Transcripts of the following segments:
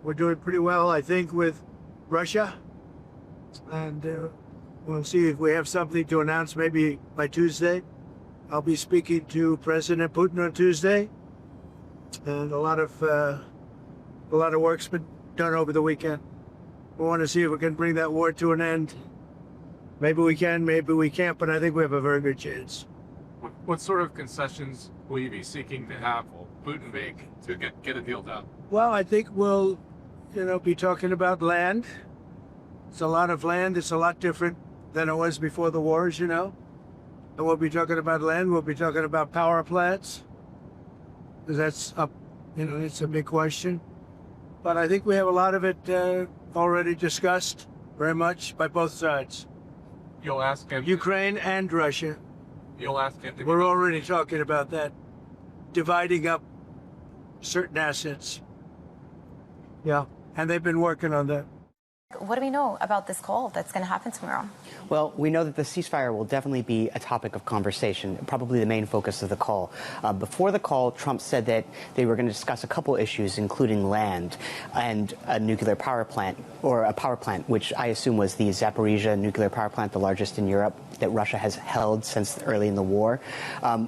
We're doing pretty well, I think, with Russia. And we'll see if we have something to announce maybe by Tuesday. I'll be speaking to President Putin on Tuesday. And a lot of work's been done over the weekend. We want to see if we can bring that war to an end. Maybe we can, maybe we can't, but I think we have a very good chance. What sort of concessions will you be seeking to have Putin make to get a deal done? Well, I think we'll, be talking about land. It's a lot of land. It's a lot different than it was before the wars, And we'll be talking about land. We'll be talking about power plants. Because that's up, it's a big question. But I think we have a lot of it already discussed very much by both sides. You'll ask him. Ukraine and Russia. You'll ask him. We're already talking about that. Dividing up certain assets. Yeah, and they've been working on that. What do we know about this call that's going to happen tomorrow? Well, we know that the ceasefire will definitely be a topic of conversation, probably the main focus of the call. Before the call, Trump said that they were going to discuss a couple issues, including land and a nuclear power plant, or a power plant, which I assume was the Zaporizhia nuclear power plant, the largest in Europe, that Russia has held since early in the war.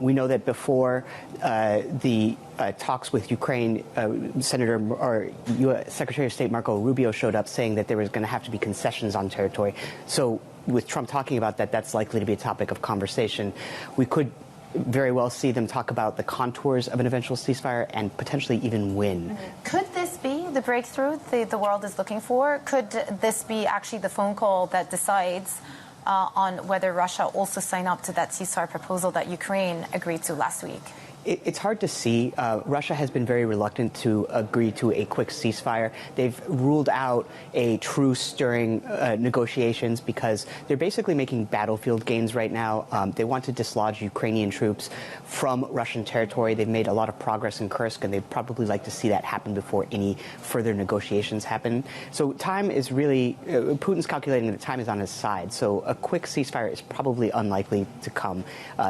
We know that before the talks with Ukraine, U.S. Secretary of State Marco Rubio showed up saying that there was going to have to be concessions on territory. So with Trump talking about that, that's likely to be a topic of conversation. We could very well see them talk about the contours of an eventual ceasefire and potentially even win. Could this be the breakthrough the world is looking for? Could this be actually the phone call that decides on whether Russia also sign up to that ceasefire proposal that Ukraine agreed to last week? It's hard to see. Russia has been very reluctant to agree to a quick ceasefire. They've ruled out a truce during negotiations because they're basically making battlefield gains right now. They want to dislodge Ukrainian troops from Russian territory. They've made a lot of progress in Kursk, and they'd probably like to see that happen before any further negotiations happen. So time is really, Putin's calculating that time is on his side. So a quick ceasefire is probably unlikely to come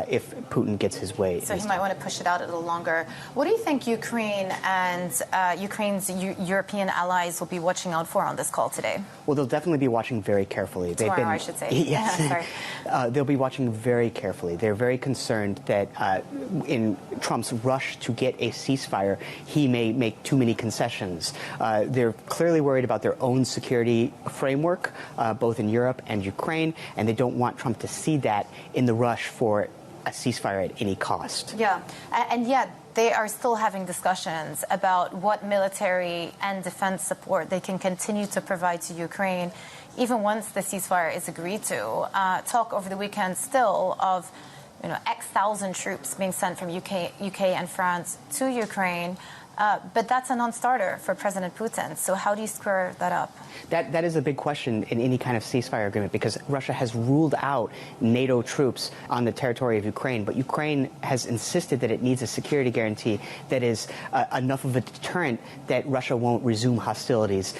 if Putin gets his way. So he might want to push it out a little longer. What do you think Ukraine and Ukraine's European allies will be watching out for on this call today? Well, they'll definitely be watching very carefully. Tomorrow, I should say. Yes. Sorry. They'll be watching very carefully. They're very concerned that in Trump's rush to get a ceasefire, he may make too many concessions. They're clearly worried about their own security framework, both in Europe and Ukraine, and they don't want Trump to see that in the rush for a ceasefire at any cost. Yeah, and yet they are still having discussions about what military and defense support they can continue to provide to Ukraine, even once the ceasefire is agreed to. Talk over the weekend still of X thousand troops being sent from UK and France to Ukraine. But that's a non-starter for President Putin. So how do you square that up? That is a big question in any kind of ceasefire agreement, because Russia has ruled out NATO troops on the territory of Ukraine. But Ukraine has insisted that it needs a security guarantee that is enough of a deterrent that Russia won't resume hostilities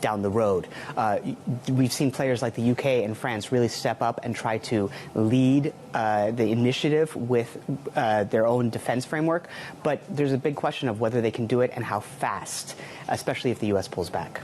down the road. We've seen players like the UK and France really step up and try to lead the initiative with their own defense framework. But there's a big question of whether they can do it and how fast, especially if the U.S. pulls back.